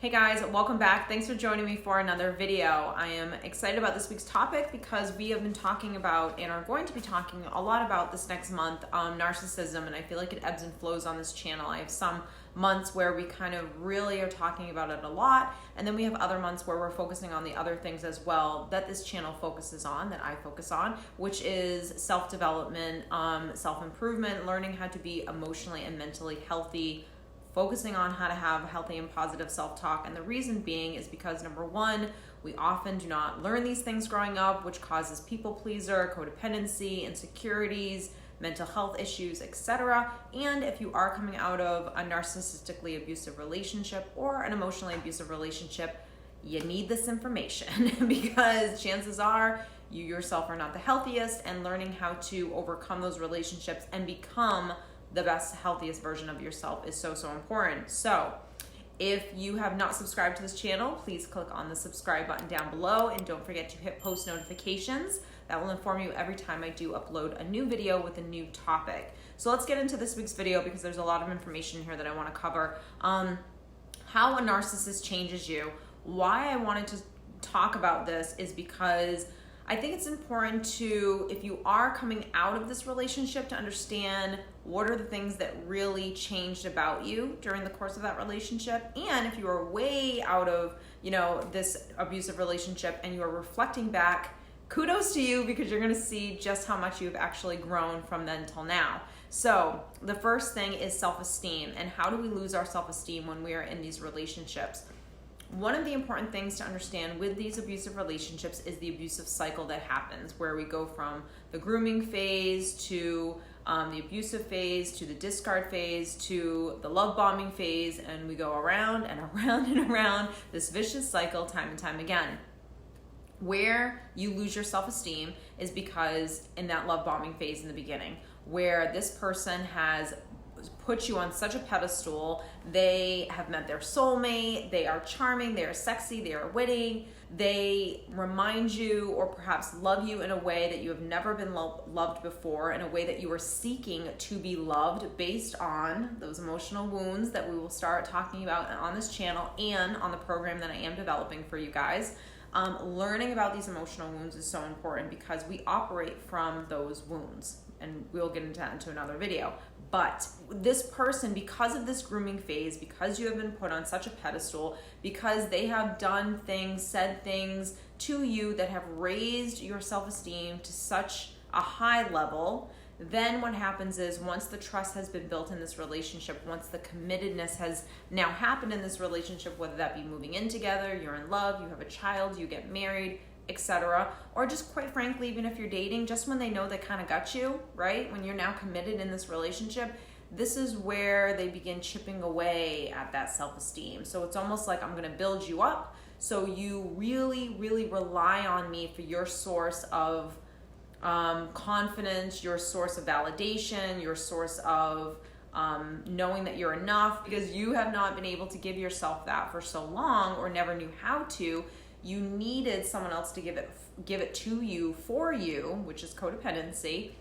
Hey guys, welcome back. Thanks for joining me for another video. I am excited about this week's topic because we have been talking about and are going to be talking a lot about this next month, narcissism, and I feel like it ebbs and flows on this channel. I have some months where we kind of really are talking about it a lot, and then we have other months where we're focusing on the other things as well that this channel focuses on, that I focus on, which is self-development, self-improvement, learning how to be emotionally and mentally healthy, focusing on how to have healthy and positive self-talk. And the reason being is because, number one, we often do not learn these things growing up, which causes people pleaser, codependency, insecurities, mental health issues, etc. And if you are coming out of a narcissistically abusive relationship or an emotionally abusive relationship, you need this information because chances are you yourself are not the healthiest, and learning how to overcome those relationships and become the best, healthiest version of yourself is so important. So if you have not subscribed to this channel, please click on the subscribe button down below, and don't forget to hit post notifications. That will inform you every time I do upload a new video with a new topic. So let's get into this week's video because there's a lot of information here that I want to cover. How a narcissist changes you. Why I wanted to talk about this is because I think it's important to, if you are coming out of this relationship, to understand what are the things that really changed about you during the course of that relationship. And if you are way out of, this abusive relationship and you are reflecting back, kudos to you, because you're going to see just how much you've actually grown from then till now. So the first thing is self-esteem. And how do we lose our self-esteem when we are in these relationships? One of the important things to understand with these abusive relationships is the abusive cycle that happens, where we go from the grooming phase to the abusive phase to the discard phase to the love bombing phase, and we go around and around and around this vicious cycle time and time again. Where you lose your self-esteem is because in that love bombing phase in the beginning, where this person has put you on such a pedestal, they have met their soulmate, they are charming, they are sexy, they are witty, they remind you or perhaps love you in a way that you have never been loved before, in a way that you are seeking to be loved based on those emotional wounds that we will start talking about on this channel and on the program that I am developing for you guys. Learning about these emotional wounds is so important because we operate from those wounds, and we'll get into that into another video. But this person, because of this grooming phase, because you have been put on such a pedestal, because they have done things, said things to you that have raised your self-esteem to such a high level, then what happens is, once the trust has been built in this relationship, once the committedness has now happened in this relationship, whether that be moving in together, you're in love, you have a child, you get married, etc., or just quite frankly, even if you're dating, just when they know they kind of got you, right? When you're now committed in this relationship, this is where they begin chipping away at that self-esteem. So it's almost like, I'm going to build you up so you really, really rely on me for your source of confidence, your source of validation, your source of knowing that you're enough, because you have not been able to give yourself that for so long, or never knew how to. You needed someone else to give it to you for you, which is codependency.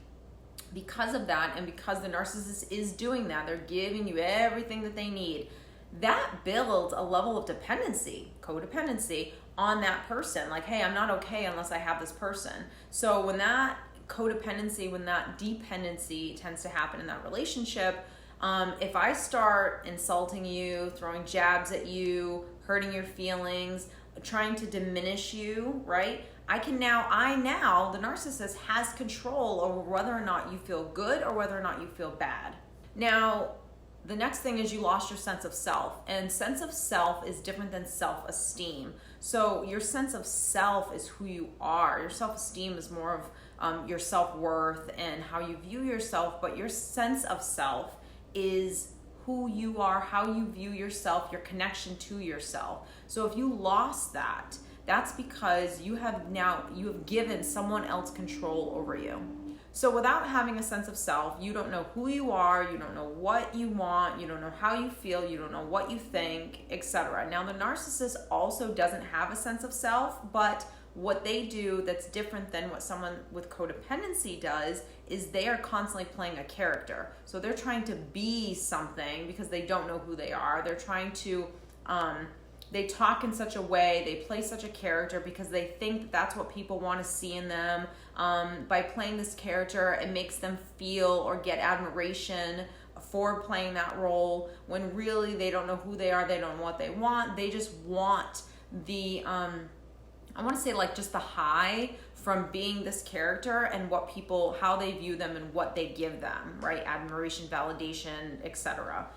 Because of that, and because the narcissist is doing that, they're giving you everything that they need. That builds a level of dependency, codependency, on that person. Like, hey, I'm not okay unless I have this person. So when that codependency, when that dependency tends to happen in that relationship, if I start insulting you, throwing jabs at you, hurting your feelings, trying to diminish you, right? I now, the narcissist has control over whether or not you feel good or whether or not you feel bad. Now, the next thing is you lost your sense of self, and sense of self is different than self-esteem. So your sense of self is who you are. Your self-esteem is more of your self-worth and how you view yourself, but your sense of self is who you are, how you view yourself, your connection to yourself. So if you lost that, that's because you have given someone else control over you. So without having a sense of self, you don't know who you are, you don't know what you want, you don't know how you feel, you don't know what you think, etc. Now, the narcissist also doesn't have a sense of self, but what they do that's different than what someone with codependency does is they are constantly playing a character. So they're trying to be something because they don't know who they are. They're trying to they talk in such a way, they play such a character because they think that that's what people want to see in them. By playing this character, it makes them feel or get admiration for playing that role, when really they don't know who they are, they don't know what they want. They just want the, I want to say like just the high from being this character and what people, how they view them and what they give them, right? Admiration, validation, etc.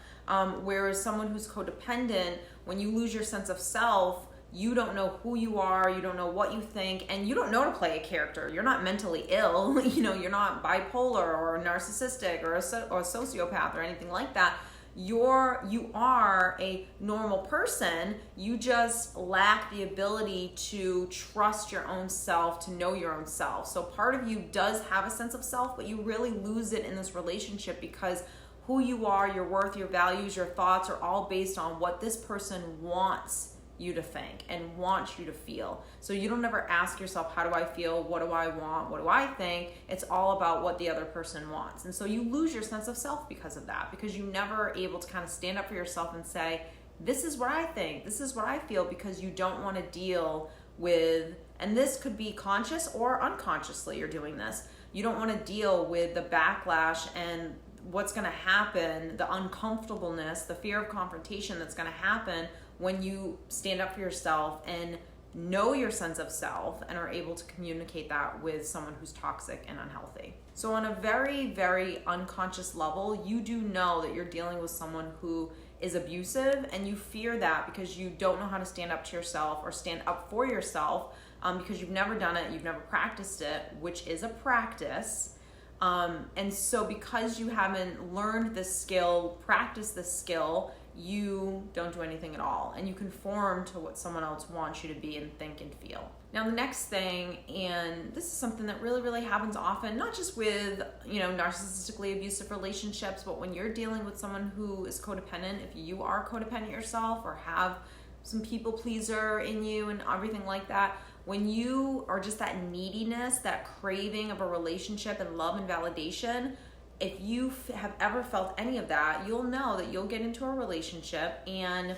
Whereas someone who's codependent, when you lose your sense of self, you don't know who you are, you don't know what you think, and you don't know to play a character. You're not mentally ill, you're not bipolar or narcissistic or a sociopath or anything like that. You are a normal person. You just lack the ability to trust your own self, to know your own self. So part of you does have a sense of self, but you really lose it in this relationship because who you are, your worth, your values, your thoughts are all based on what this person wants you to think and wants you to feel. So you don't ever ask yourself, how do I feel? What do I want? What do I think? It's all about what the other person wants. And so you lose your sense of self because of that, because you never are able to kind of stand up for yourself and say, this is what I think, this is what I feel, because you don't want to deal with, and this could be conscious or unconsciously you're doing this, you don't want to deal with the backlash and what's going to happen, the uncomfortableness, the fear of confrontation that's going to happen when you stand up for yourself and know your sense of self and are able to communicate that with someone who's toxic and unhealthy. So on a very, very unconscious level, you do know that you're dealing with someone who is abusive, and you fear that because you don't know how to stand up to yourself or stand up for yourself, because you've never done it, you've never practiced it, which is a practice. And so because you haven't learned this skill, practiced this skill, you don't do anything at all, and you conform to what someone else wants you to be and think and feel. Now the next thing, and this is something that really, really happens often, not just with, narcissistically abusive relationships, but when you're dealing with someone who is codependent, if you are codependent yourself or have some people pleaser in you and everything like that, when you are just that neediness, that craving of a relationship and love and validation, if you have ever felt any of that, you'll know that you'll get into a relationship and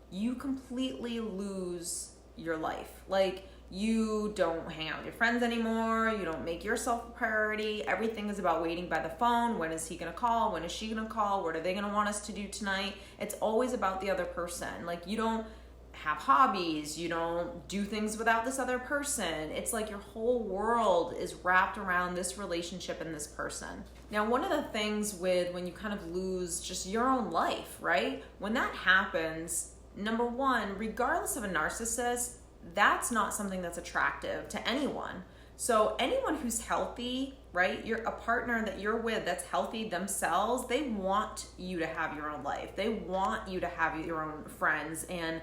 you completely lose your life. Like, you don't hang out with your friends anymore, you don't make yourself a priority, everything is about waiting by the phone. When is he gonna call? When is she gonna call? What are they gonna want us to do tonight? It's always about the other person. Like, you don't have hobbies, you don't do things without this other person. It's like your whole world is wrapped around this relationship and this person. Now, one of the things with when you kind of lose just your own life, right? When that happens, number one, regardless of a narcissist, that's not something that's attractive to anyone. So anyone who's healthy, right? You're a partner that you're with that's healthy themselves, they want you to have your own life. They want you to have your own friends and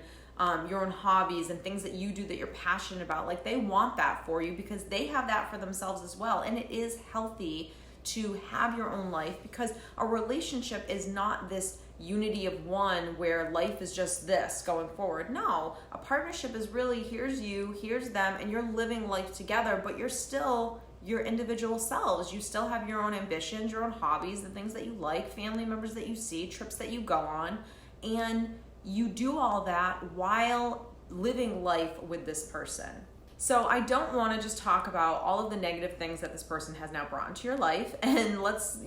your own hobbies and things that you do that you're passionate about. Like, they want that for you because they have that for themselves as well. And it is healthy to have your own life, because a relationship is not this unity of one where life is just this going forward. No, a partnership is really, here's you, here's them, and you're living life together, but you're still your individual selves. You still have your own ambitions, your own hobbies, the things that you like, family members that you see, trips that you go on, and you do all that while living life with this person. So I don't want to just talk about all of the negative things that this person has now brought into your life, and let's,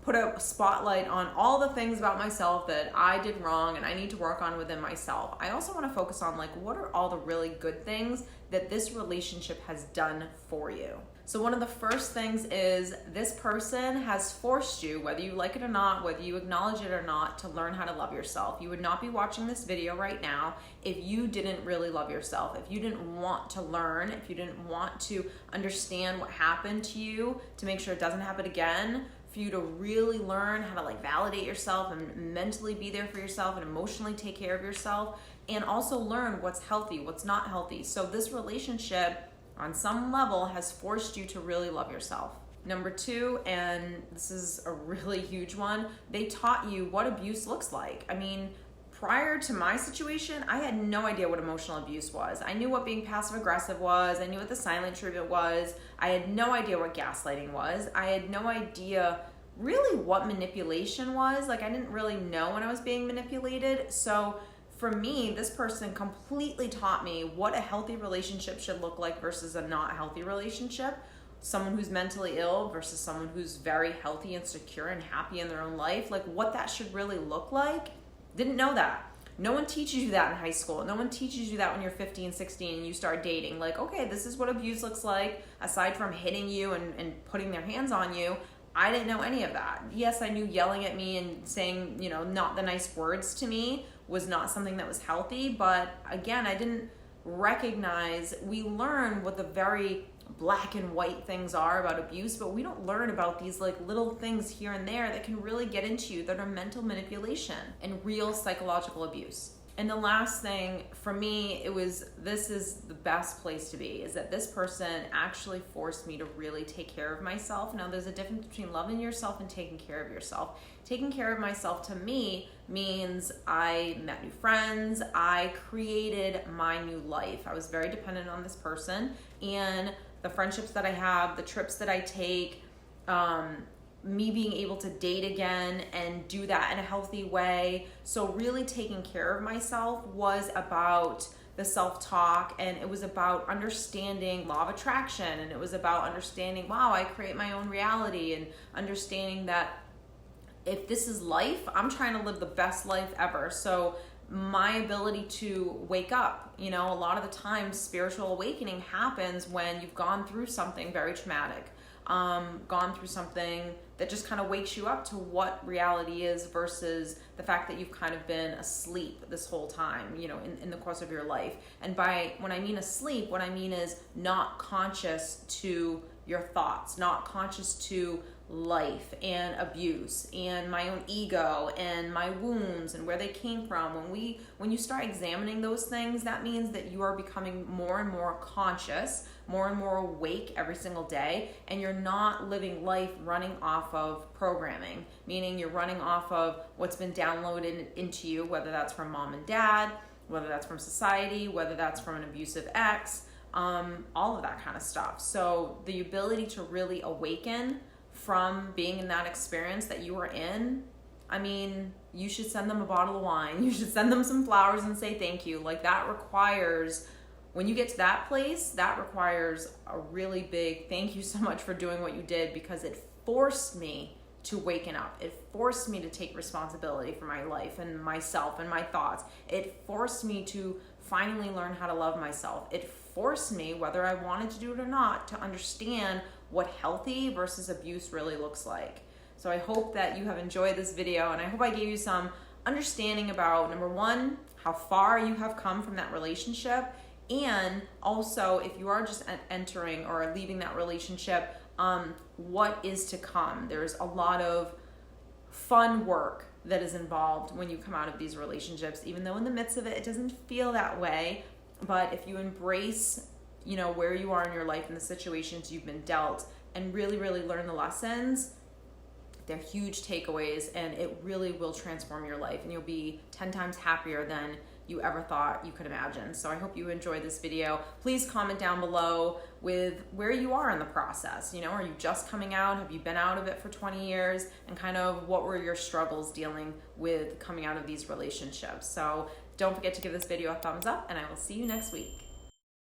put a spotlight on all the things about myself that I did wrong and I need to work on within myself. I also want to focus on, like, what are all the really good things that this relationship has done for you. So one of the first things is this person has forced you, whether you like it or not, whether you acknowledge it or not, to learn how to love yourself. You would not be watching this video right now if you didn't really love yourself, if you didn't want to learn, if you didn't want to understand what happened to you to make sure it doesn't happen again, for you to really learn how to validate yourself and mentally be there for yourself and emotionally take care of yourself, and also learn what's healthy, what's not healthy. So this relationship on some level has forced you to really love yourself. Number two, and this is a really huge one, they taught you what abuse looks like. I mean, prior to my situation, I had no idea what emotional abuse was. I knew what being passive aggressive was. I knew what the silent treatment was. I had no idea what gaslighting was. I had no idea really what manipulation was. I didn't really know when I was being manipulated. So for me, this person completely taught me what a healthy relationship should look like versus a not healthy relationship. Someone who's mentally ill versus someone who's very healthy and secure and happy in their own life, like what that should really look like. Didn't know that. No one teaches you that in high school. No one teaches you that when you're 15, 16 and you start dating. Like, okay, this is what abuse looks like. Aside from hitting you and putting their hands on you, I didn't know any of that. Yes, I knew yelling at me and saying, not the nice words to me was not something that was healthy. But again, I didn't recognize, we learn what the very black and white things are about abuse, but we don't learn about these like little things here and there that can really get into you, that are mental manipulation and real psychological abuse. And the last thing for me, this is the best place to be, is that this person actually forced me to really take care of myself. Now, there's a difference between loving yourself and taking care of yourself. Taking care of myself to me means I met new friends, I created my new life. I was very dependent on this person, and the friendships that I have, the trips that I take, me being able to date again and do that in a healthy way. So really taking care of myself was about the self-talk, and it was about understanding law of attraction, and it was about understanding, wow, I create my own reality, and understanding that if this is life, I'm trying to live the best life ever. So my ability to wake up, a lot of the time spiritual awakening happens when you've gone through something very traumatic, gone through something that just kind of wakes you up to what reality is versus the fact that you've kind of been asleep this whole time, in the course of your life. And when I mean asleep, what I mean is not conscious to your thoughts, not conscious to life and abuse and my own ego and my wounds and where they came from. When you start examining those things, that means that you are becoming more and more conscious, more and more awake every single day, and you're not living life running off of programming, meaning you're running off of what's been downloaded into you, whether that's from mom and dad, whether that's from society, whether that's from an abusive ex, all of that kind of stuff. So the ability to really awaken from being in that experience that you were in, you should send them a bottle of wine. You should send them some flowers and say thank you. Like, that requires, when you get to that place, that requires a really big thank you so much for doing what you did, because it forced me to waken up. It forced me to take responsibility for my life and myself and my thoughts. It forced me to finally learn how to love myself. It forced me, whether I wanted to do it or not, to understand what healthy versus abuse really looks like. So I hope that you have enjoyed this video, and I hope I gave you some understanding about, number one, how far you have come from that relationship, and also if you are just entering or leaving that relationship, what is to come. There's a lot of fun work that is involved when you come out of these relationships, even though in the midst of it, it doesn't feel that way. But if you embrace, where you are in your life and the situations you've been dealt, and really, really learn the lessons, they're huge takeaways, and it really will transform your life, and you'll be 10 times happier than you ever thought you could imagine. So I hope you enjoyed this video. Please comment down below with where you are in the process. Are you just coming out? Have you been out of it for 20 years? And kind of what were your struggles dealing with coming out of these relationships? So don't forget to give this video a thumbs up, and I will see you next week.